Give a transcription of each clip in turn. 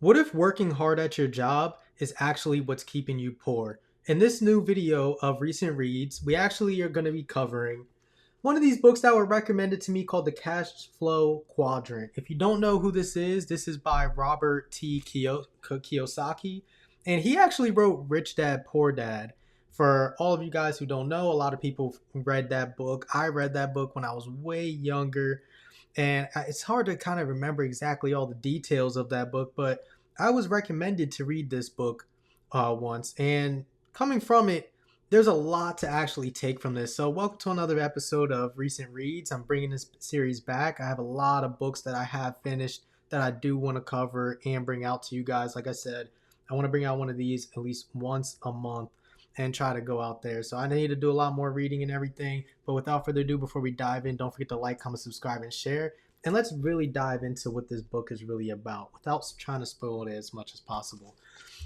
What if working hard at your job is actually what's keeping you poor? In this new video of recent reads, we actually are going to be covering one of these books that were recommended to me called the Cashflow Quadrant. If you don't know who this is by Robert Kiyosaki, and he actually wrote Rich Dad Poor Dad. For all of you guys who don't know, a lot of people read that book. I read that book when I was way younger, and it's hard to kind of remember exactly all the details of that book, but I was recommended to read this book once, and coming from it, there's a lot to actually take from this. So, welcome to another episode of Recent Reads. I'm bringing this series back. I have a lot of books that I have finished that I do want to cover and bring out to you guys. Like I said, I want to bring out one of these at least once a month and try to go out there. So I need to do a lot more reading and everything. But without further ado, before we dive in, don't forget to like, comment, subscribe, and share. And let's really dive into what this book is really about without trying to spoil it as much as possible.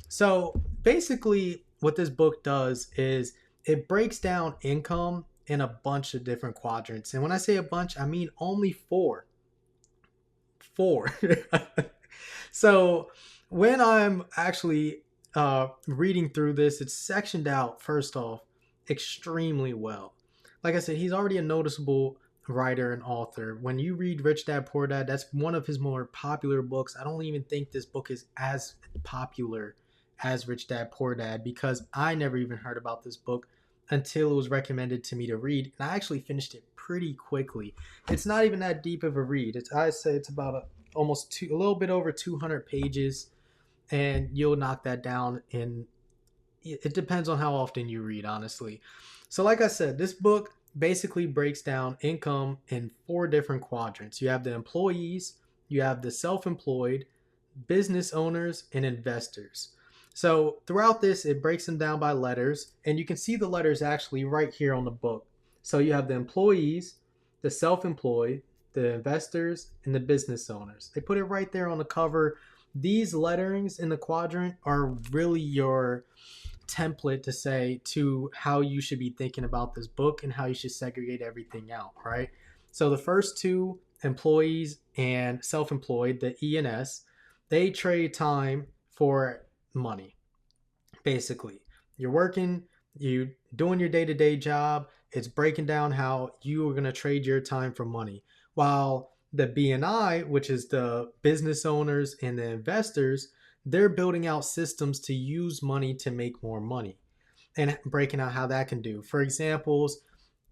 So basically, what this book does is it breaks down income in a bunch of different quadrants. And when I say a bunch, I mean only four. Four. So when I'm actually reading through this, it's sectioned out, first off, extremely well. Like I said, he's already a noticeable writer and author. When you read Rich Dad Poor Dad, that's one of his more popular books. I don't even think this book is as popular as Rich Dad Poor Dad because I never even heard about this book until it was recommended to me to read. And I actually finished it pretty quickly. It's not even that deep of a read. I say it's about a little bit over 200 pages, and you'll knock that down in, it depends on how often you read, honestly. So like I said, this book basically breaks down income in four different quadrants. You have the employees, you have the self-employed, business owners, and investors. So throughout this, it breaks them down by letters, and you can see the letters actually right here on the book. So you have the employees, the self-employed, the investors, and the business owners. They put it right there on the cover. These letterings in the quadrant are really your template to say to how you should be thinking about this book and how you should segregate everything out, right? So the first two, employees and self-employed, the E and S, they trade time for money. Basically, you're working, you doing your day-to-day job, it's breaking down how you are going to trade your time for money. While the BNI, which is the business owners and the investors, they're building out systems to use money to make more money and breaking out how that can do. For examples,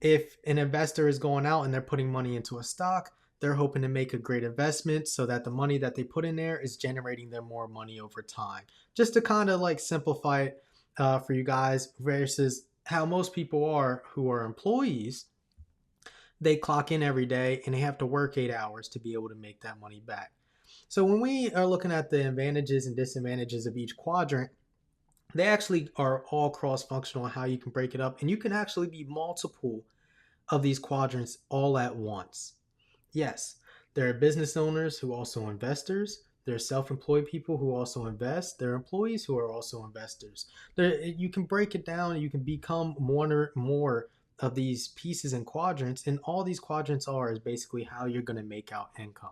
if an investor is going out and they're putting money into a stock, they're hoping to make a great investment so that the money that they put in there is generating them more money over time. Just to kind of like simplify it for you guys versus how most people are who are employees. They clock in every day and they have to work 8 hours to be able to make that money back. So when we are looking at the advantages and disadvantages of each quadrant, they actually are all cross-functional on how you can break it up. And you can actually be multiple of these quadrants all at once. Yes, there are business owners who are also investors. There are self-employed people who also invest. There are employees who are also investors. You can break it down. You can become more of these pieces and quadrants. And all these quadrants are is basically how you're going to make out income.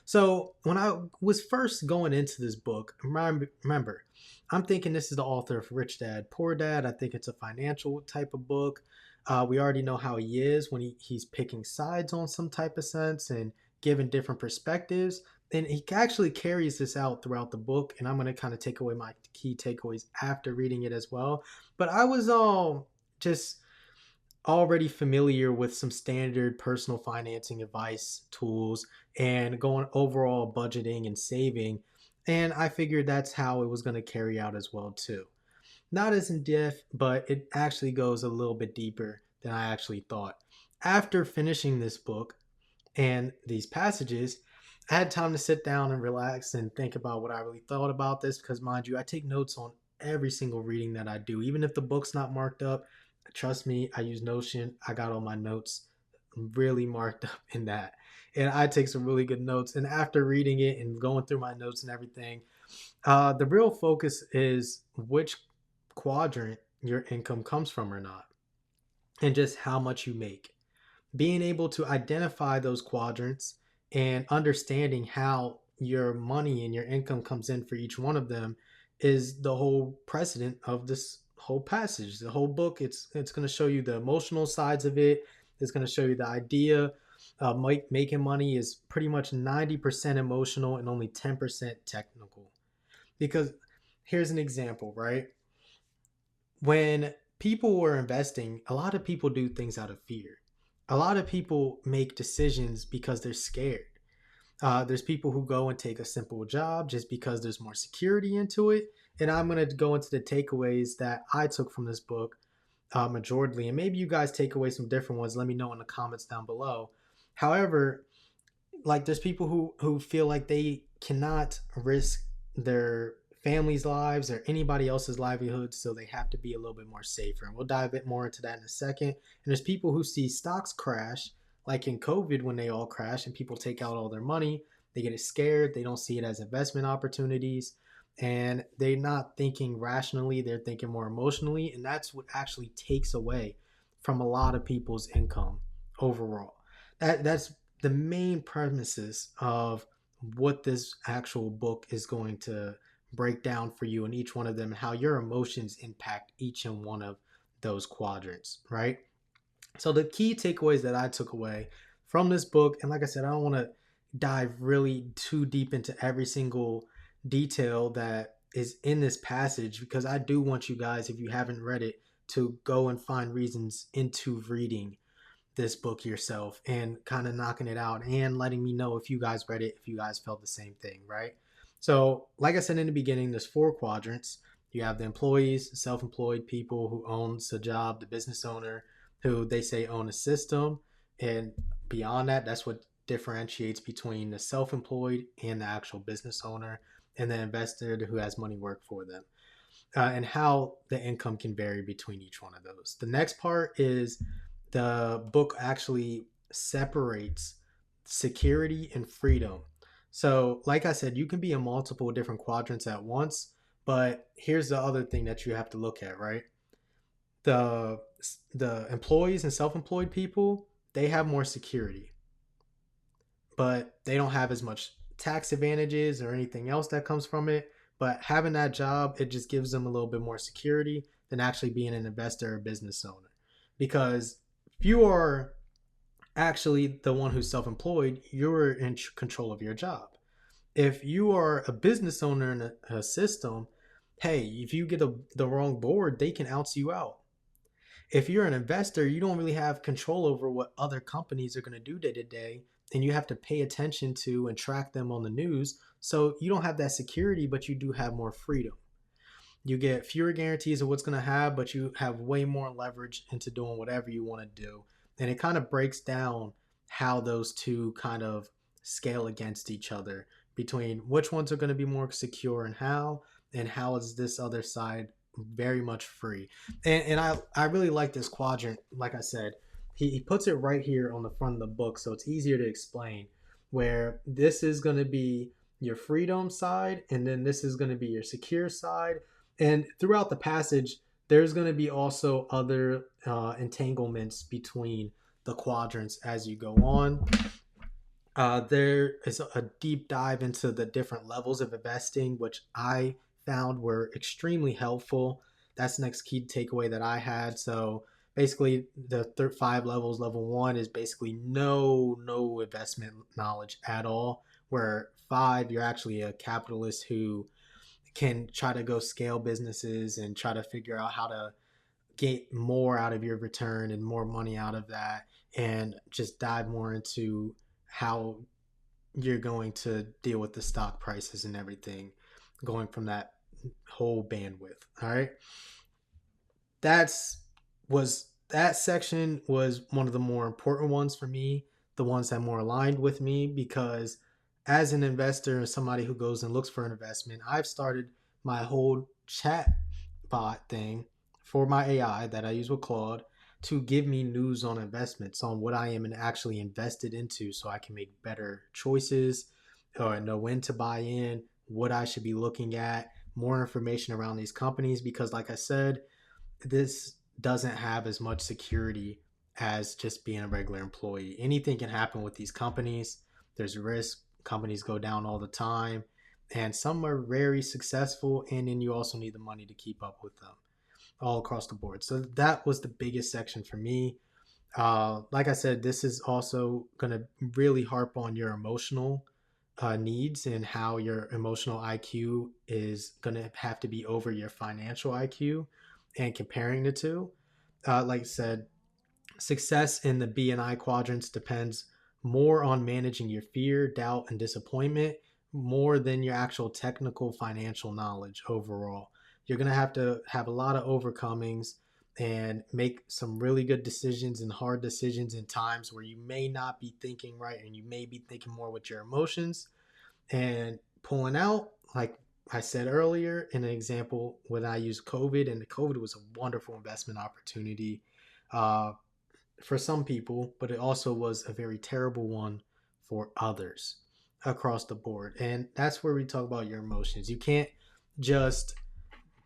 So when I was first going into this book, remember, I'm thinking this is the author of Rich Dad, Poor Dad. I think it's a financial type of book. We already know how he is when he's picking sides on some type of sense and giving different perspectives. And he actually carries this out throughout the book. And I'm going to kind of take away my key takeaways after reading it as well. But I was all just already familiar with some standard personal financing advice tools and going overall budgeting and saving. And I figured that's how it was going to carry out as well too. Not as in depth, but it actually goes a little bit deeper than I actually thought. After finishing this book and these passages, I had time to sit down and relax and think about what I really thought about this because, mind you, I take notes on every single reading that I do. Even if the book's not marked up, trust me, I use Notion. I got all my notes really marked up in that. And I take some really good notes. And after reading it and going through my notes and everything, the real focus is which quadrant your income comes from or not, and just how much you make. Being able to identify those quadrants and understanding how your money and your income comes in for each one of them is the whole precedent of this whole passage. The whole book, it's going to show you the emotional sides of it. It's going to show you the idea. Making money is pretty much 90% emotional and only 10% technical. Because here's an example, right? When people were investing, a lot of people do things out of fear. A lot of people make decisions because they're scared. There's people who go and take a simple job just because there's more security into it. And I'm going to go into the takeaways that I took from this book majorly. And maybe you guys take away some different ones. Let me know in the comments down below. However, like there's people who feel like they cannot risk their family's lives or anybody else's livelihood, so they have to be a little bit more safer, and we'll dive a bit more into that in a second. And there's people who see stocks crash, like in COVID when they all crash and people take out all their money. They get scared, they don't see it as investment opportunities, and they're not thinking rationally, they're thinking more emotionally, and that's what actually takes away from a lot of people's income overall. That's the main premises of what this actual book is going to break down for you in each one of them, and how your emotions impact each and one of those quadrants, right? So the key takeaways that I took away from this book, and like I said, I don't want to dive really too deep into every single detail that is in this passage, because I do want you guys, if you haven't read it, to go and find reasons into reading this book yourself and kind of knocking it out and letting me know if you guys read it, if you guys felt the same thing, right? So, like I said in the beginning, there's 4 quadrants. You have the employees, self-employed people who owns a job, the business owner who they say own a system, and beyond that, that's what differentiates between the self-employed and the actual business owner, and the investor who has money work for them. And how the income can vary between each one of those. The next part is the book actually separates security and freedom. So, like I said, you can be in multiple different quadrants at once, but here's the other thing that you have to look at, right? The the employees and self-employed people, they have more security, but they don't have as much tax advantages or anything else that comes from it. But having that job, it just gives them a little bit more security than actually being an investor or business owner. Because if you are actually the one who's self-employed, you're in control of your job. If you are a business owner in a system, hey, if you get the wrong board, they can ounce you out. If you're an investor, you don't really have control over what other companies are going to do day to day, and you have to pay attention to and track them on the news. So you don't have that security, but you do have more freedom. You get fewer guarantees of what's going to have, but you have way more leverage into doing whatever you want to do. And it kind of breaks down how those two kind of scale against each other, between which ones are going to be more secure and how is this other side very much free. And I really like this quadrant. Like I said, he puts it right here on the front of the book, so it's easier to explain, where this is going to be your freedom side, and then this is going to be your secure side. And throughout the passage, there's going to be also other entanglements between the quadrants as you go on. There is a deep dive into the different levels of investing, which I found were extremely helpful. That's the next key takeaway that I had. So basically, the 5 levels. Level 1 is basically no investment knowledge at all. Where 5, you're actually a capitalist who can try to go scale businesses and try to figure out how to get more out of your return and more money out of that, and just dive more into how you're going to deal with the stock prices and everything going from that whole bandwidth. All right. That section was one of the more important ones for me, the ones that more aligned with me, because as an investor and somebody who goes and looks for an investment, I've started my whole chat bot thing for my AI that I use with Claude to give me news on investments, on what I am actually invested into, so I can make better choices or know when to buy in, what I should be looking at, more information around these companies. Because like I said, this doesn't have as much security as just being a regular employee. Anything can happen with these companies. There's risk. companies go down all the time, and some are very successful, and then you also need the money to keep up with them all across the board. So that was the biggest section for me. Like I said, this is also going to really harp on your emotional needs and how your emotional IQ is going to have to be over your financial IQ and comparing the two. Like I said, success in the B and I quadrants depends more on managing your fear, doubt, and disappointment more than your actual technical financial knowledge overall. You're going to have a lot of overcomings and make some really good decisions and hard decisions in times where you may not be thinking right and you may be thinking more with your emotions and pulling out. Like I said earlier in an example when I used COVID, and the COVID was a wonderful investment opportunity for some people, but it also was a very terrible one for others across the board. And that's where we talk about your emotions. You can't just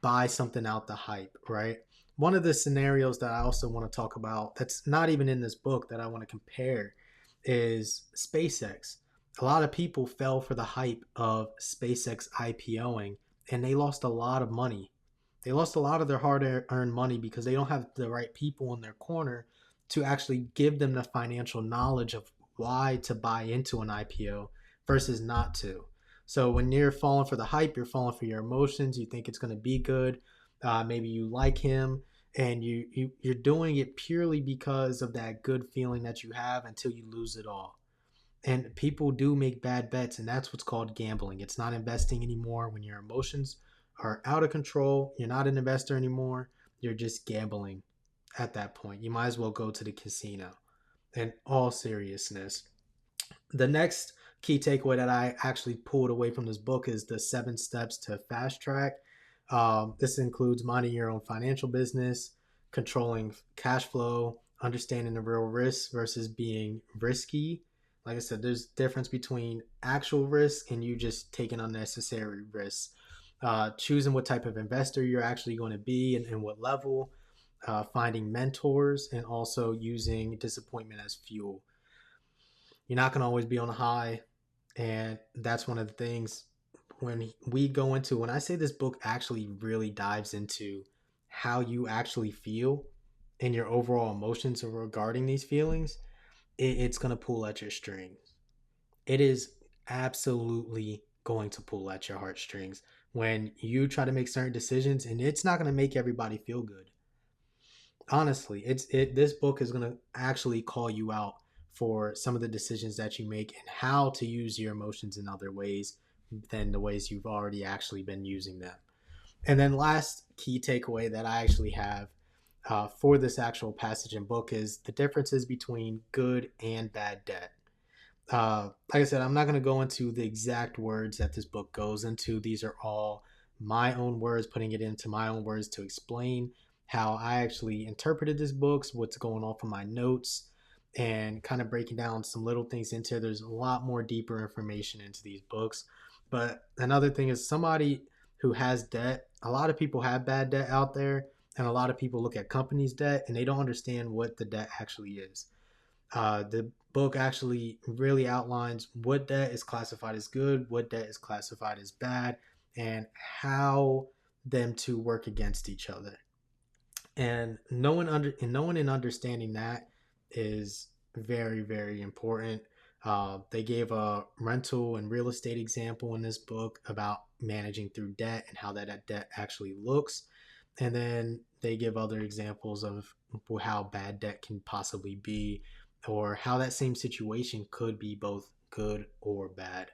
buy something out the hype, right? One of the scenarios that I also want to talk about that's not even in this book that I want to compare is SpaceX. A lot of people fell for the hype of SpaceX IPOing and they lost a lot of money. They lost a lot of their hard earned money because they don't have the right people in their corner to actually give them the financial knowledge of why to buy into an IPO versus not to. So when you're falling for the hype, you're falling for your emotions. You think it's going to be good. Maybe you like him, and you're doing it purely because of that good feeling that you have until you lose it all. And people do make bad bets, and that's what's called gambling. It's not investing anymore when your emotions are out of control. You're not an investor anymore. You're just gambling at that point. You might as well go to the casino. In all seriousness, the next key takeaway that I actually pulled away from this book is the 7 steps to fast track. This includes minding your own financial business, controlling cash flow, understanding the real risks versus being risky. Like I said, there's a difference between actual risk and you just taking unnecessary risks. Choosing what type of investor you're actually going to be and what level, finding mentors, and also using disappointment as fuel. You're not going to always be on a high. And that's one of the things when we go into, when I say this book actually really dives into how you actually feel and your overall emotions regarding these feelings, it's going to pull at your strings. It is absolutely going to pull at your heartstrings when you try to make certain decisions, and it's not going to make everybody feel good. Honestly, this book is going to actually call you out for some of the decisions that you make and how to use your emotions in other ways than the ways you've already actually been using them. And then last key takeaway that I actually have for this actual passage and book is the differences between good and bad debt. Like I said, I'm not going to go into the exact words that this book goes into. These are all my own words, putting it into my own words to explain how I actually interpreted this book, what's going on from my notes, and kind of breaking down some little things into it. There's a lot more deeper information into these books. But another thing is somebody who has debt, a lot of people have bad debt out there, and a lot of people look at companies' debt and they don't understand what the debt actually is. The book actually really outlines what debt is classified as good, what debt is classified as bad, and how them to work against each other. And knowing and understanding that is very, very important. They gave a rental and real estate example in this book about managing through debt and how that debt actually looks. And then they give other examples of how bad debt can possibly be, or how that same situation could be both good or bad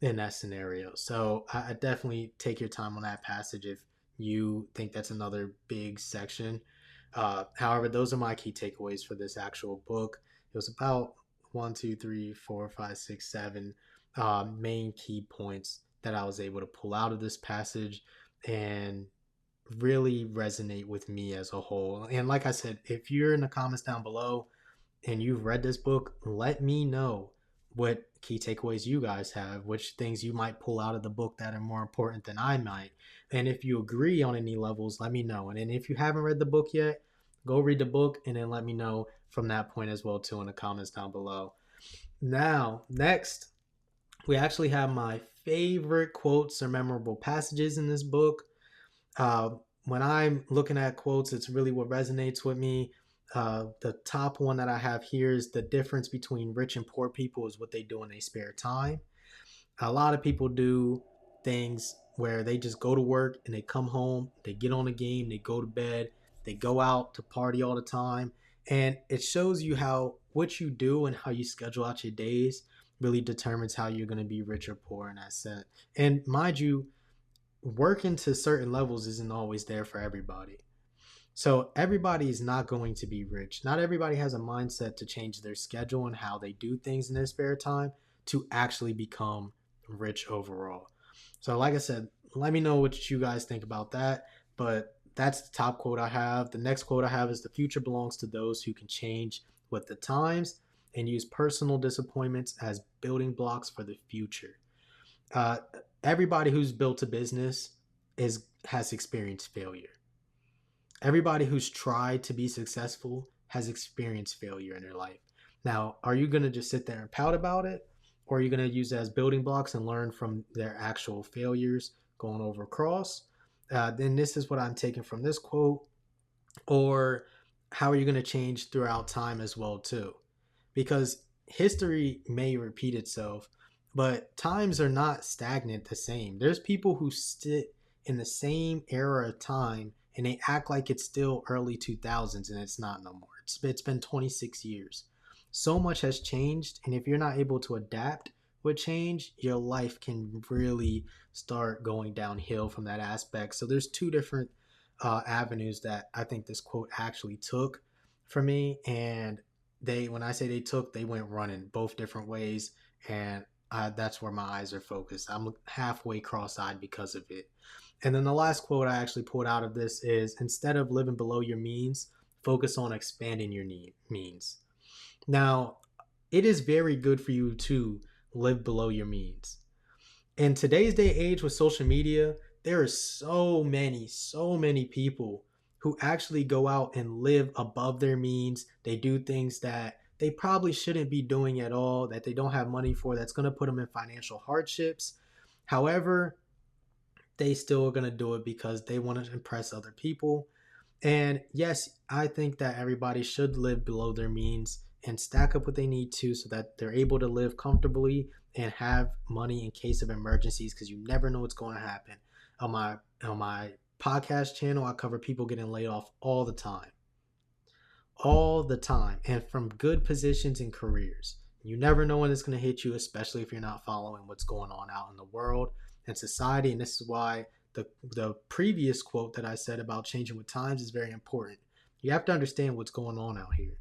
in that scenario. So I definitely take your time on that passage if you think that's another big section. However, those are my key takeaways for this actual book. It was about 7 main key points that I was able to pull out of this passage and really resonate with me as a whole. And like I said, if you're in the comments down below and you've read this book, let me know what key takeaways you guys have, which things you might pull out of the book that are more important than I might. And if you agree on any levels, let me know. And then if you haven't read the book yet, go read the book and then let me know from that point as well too in the comments down below. Now, next, We actually have my favorite quotes or memorable passages in this book. Uh, when I'm looking at quotes, it's really what resonates with me. The top one that I have here is the difference between rich and poor people is what they do in their spare time. A lot of people do things where they just go to work and they come home, they get on a game, they go to bed, they go out to party all the time. And it shows you how what you do and how you schedule out your days really determines how you're going to be rich or poor in that sense. And mind you, working to certain levels isn't always there for everybody. So everybody is not going to be rich. Not everybody has a mindset to change their schedule and how they do things in their spare time to actually become rich overall. So like I said, let me know what you guys think about that. But that's the top quote I have. The next quote I have is the future belongs to those who can change with the times and use personal disappointments as building blocks for the future. Uh, Everybody who's built a business has experienced failure. Everybody who's tried to be successful has experienced failure in their life. Now, are you going to just sit there and pout about it? Or are you going to use it as building blocks and learn from their actual failures going over across? Then this is what I'm taking from this quote. Or how are you going to change throughout time as well too? Because history may repeat itself, but times are not stagnant the same. There's people who sit in the same era of time and they act like it's still early 2000s and it's not no more. It's been 26 years. So much has changed, and if you're not able to adapt with change, your life can really start going downhill from that aspect. So there's two different avenues that I think this quote actually took for me, and when I say they took, they went running both different ways, and that's where my eyes are focused. I'm halfway cross-eyed because of it. And then the last quote I actually pulled out of this is, instead of living below your means, focus on expanding your means. Now, it is very good for you to live below your means. In today's day age with social media, there are so many people who actually go out and live above their means. They do things that they probably shouldn't be doing at all, that they don't have money for, that's going to put them in financial hardships. However, they still are going to do it because they want to impress other people. And yes, I think that everybody should live below their means and stack up what they need to so that they're able to live comfortably and have money in case of emergencies, because you never know what's going to happen. On my podcast channel, I cover people getting laid off all the time. All the time, and from good positions and careers. You never know when it's going to hit you, especially if you're not following what's going on out in the world and society. And this is why the previous quote that I said about changing with times is very important. You have to understand what's going on out here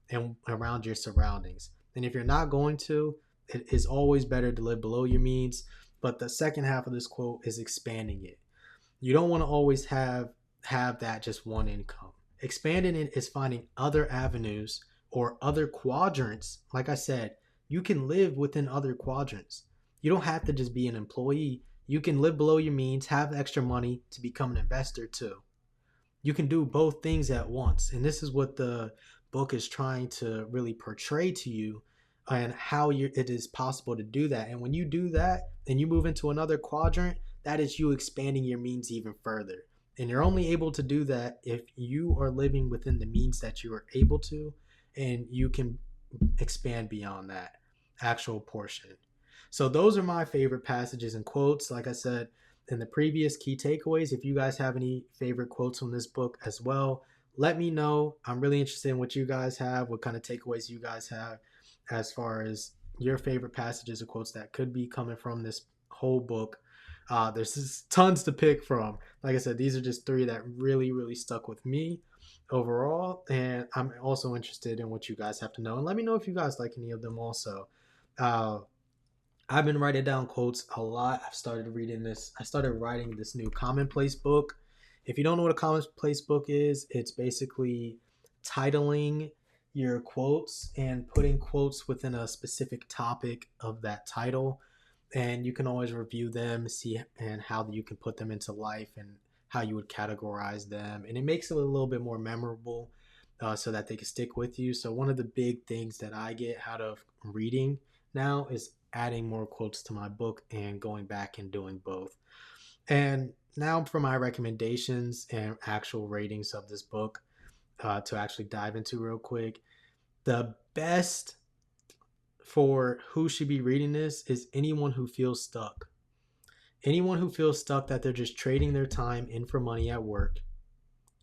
and around your surroundings. And if you're not going to, it is always better to live below your means. But the second half of this quote is expanding it. You don't want to always have that just one income. Expanding it is finding other avenues or other quadrants. Like I said, you can live within other quadrants. You don't have to just be an employee. You can live below your means, have extra money to become an investor too. You can do both things at once. And this is what the book is trying to really portray to you, and how it is possible to do that. And when you do that and you move into another quadrant, that is you expanding your means even further. And you're only able to do that if you are living within the means that you are able to, and you can expand beyond that actual portion. So those are my favorite passages and quotes. Like I said in the previous key takeaways, if you guys have any favorite quotes from this book as well, let me know. I'm really interested in what you guys have, what kind of takeaways you guys have as far as your favorite passages or quotes that could be coming from this whole book. There's just tons to pick from. Like I said, these are just three that really, really stuck with me overall. And I'm also interested in what you guys have to know. And let me know if you guys like any of them also. Uh, I've been writing down quotes a lot. I started writing this new commonplace book. If you don't know what a commonplace book is, it's basically titling your quotes and putting quotes within a specific topic of that title. And you can always review them, see and how you can put them into life and how you would categorize them. And it makes it a little bit more memorable, so that they can stick with you. So one of the big things that I get out of reading now is adding more quotes to my book and going back and doing both. And now for my recommendations and actual ratings of this book, to actually dive into real quick. The best for who should be reading this is anyone who feels stuck. Anyone who feels stuck that they're just trading their time in for money at work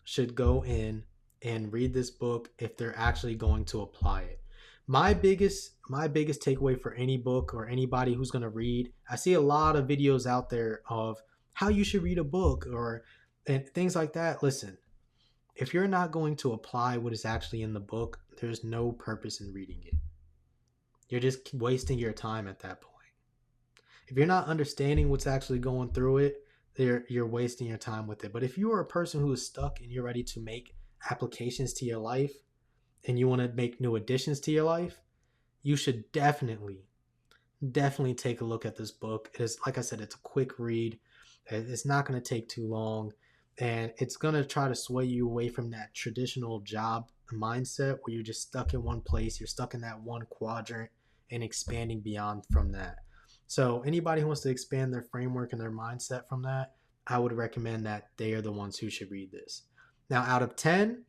should go in and read this book if they're actually going to apply it. My biggest takeaway for any book or anybody who's going to read, I see a lot of videos out there of how you should read a book or and things like that. Listen, if you're not going to apply what is actually in the book, there's no purpose in reading it. You're just wasting your time at that point. If you're not understanding what's actually going through it, you're wasting your time with it. But if you are a person who is stuck and you're ready to make applications to your life and you want to make new additions to your life, you should definitely take a look at this book. It is, like I said, it's a quick read. It's not going to take too long, and it's going to try to sway you away from that traditional job mindset where you're just stuck in one place. You're stuck in that one quadrant and expanding beyond from that. So anybody who wants to expand their framework and their mindset from that, I would recommend that they are the ones who should read this. Now, out of 10,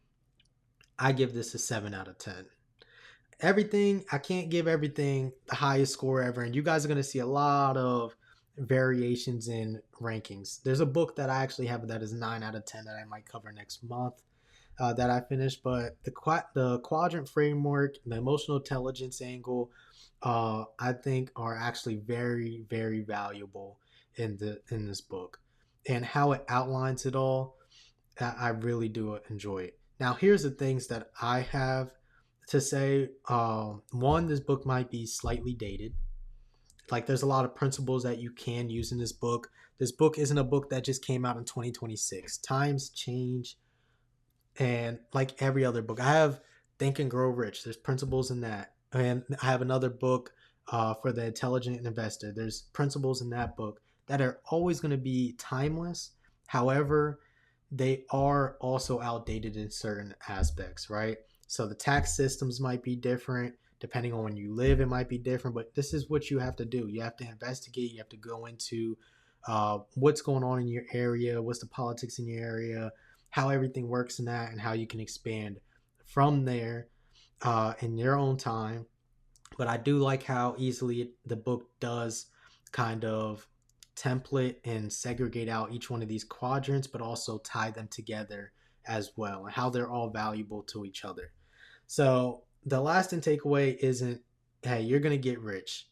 I give this a 7 out of 10. Everything, I can't give everything the highest score ever, and you guys are going to see a lot of variations in rankings. There's a book that I actually have that is 9 out of 10 that I might cover next month that I finished, but the quadrant framework, the emotional intelligence angle, I think are actually very, very valuable in this book, and how it outlines it all. I really do enjoy it. Now, here's the things that I have to say. One, this book might be slightly dated. Like, there's a lot of principles that you can use in this book. This book isn't a book that just came out in 2026. Times change, and like every other book, I have Think and Grow Rich. There's principles in that, and I have another book for the intelligent investor. There's principles in that book that are always going to be timeless. However, they are also outdated in certain aspects, right? So the tax systems might be different. Depending on when you live, it might be different, but this is what you have to do. You have to investigate. You have to go into what's going on in your area, what's the politics in your area, how everything works in that, and how you can expand from there in your own time. But I do like how easily the book does kind of template and segregate out each one of these quadrants, but also tie them together as well, and how they're all valuable to each other. So the last and takeaway isn't, hey, you're going to get rich.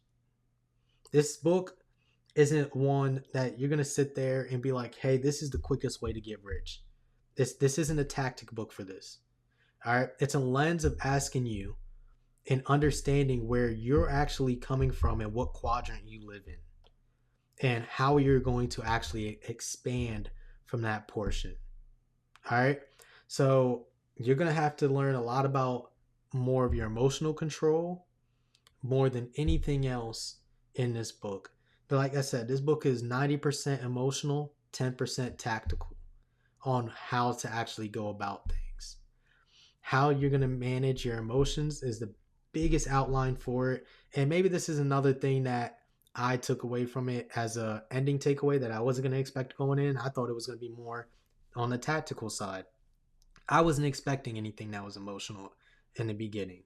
This book isn't one that you're going to sit there and be like, hey, this is the quickest way to get rich. This isn't a tactic book for this. All right. It's a lens of asking you and understanding where you're actually coming from and what quadrant you live in, and how you're going to actually expand from that portion. All right. So you're going to have to learn a lot about more of your emotional control more than anything else in this book. But like I said, this book is 90% emotional, 10% tactical on how to actually go about things. How you're going to manage your emotions is the biggest outline for it. And maybe this is another thing that I took away from it as a ending takeaway that I wasn't going to expect going in. I thought it was going to be more on the tactical side. I wasn't expecting anything that was emotional in the beginning.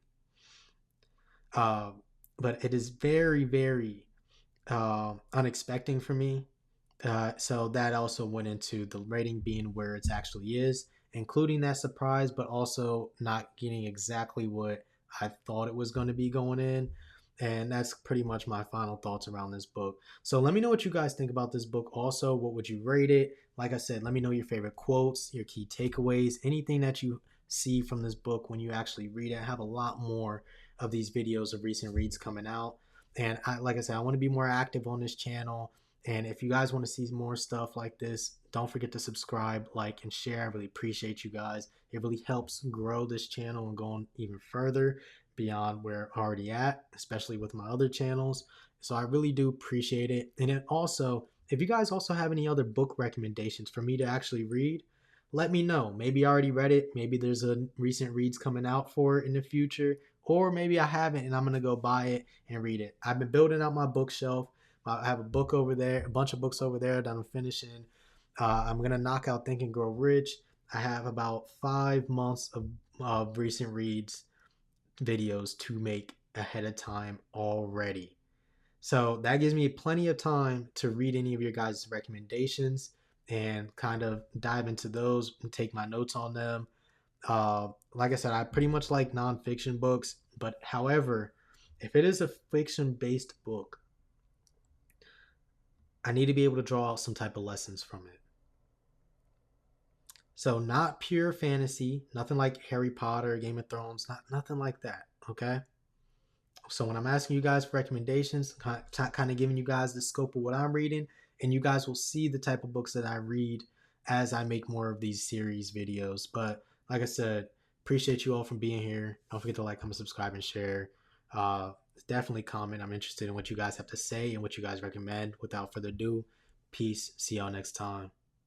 But it is very, very unexpected for me. So that also went into the rating being where it actually is, including that surprise, but also not getting exactly what I thought it was going to be going in. And that's pretty much my final thoughts around this book. So let me know what you guys think about this book. Also, what would you rate it? Like I said, let me know your favorite quotes, your key takeaways, anything that you see from this book when you actually read it. I have a lot more of these videos of recent reads coming out. And like I said, I want to be more active on this channel. And if you guys want to see more stuff like this, don't forget to subscribe, like, and share. I really appreciate you guys. It really helps grow this channel and go on even further beyond where we're already at, especially with my other channels. So I really do appreciate it. And then also, if you guys also have any other book recommendations for me to actually read, let me know. Maybe I already read it. Maybe there's a recent reads coming out for it in the future, or maybe I haven't and I'm going to go buy it and read it. I've been building out my bookshelf. I have a book over there, a bunch of books over there that I'm finishing. I'm going to knock out Think and Grow Rich. I have about 5 months of recent reads videos to make ahead of time already. So that gives me plenty of time to read any of your guys' recommendations and kind of dive into those and take my notes on them. Like I said, I pretty much like nonfiction books, but however, if it is a fiction based book, I need to be able to draw some type of lessons from it. So not pure fantasy, nothing like Harry Potter, Game of Thrones, nothing like that. Okay. So when I'm asking you guys for recommendations, kind of giving you guys the scope of what I'm reading, and you guys will see the type of books that I read as I make more of these series videos. But like I said, appreciate you all from being here. Don't forget to like, comment, subscribe, and share. Definitely comment. I'm interested in what you guys have to say and what you guys recommend. Without further ado, peace. See y'all next time.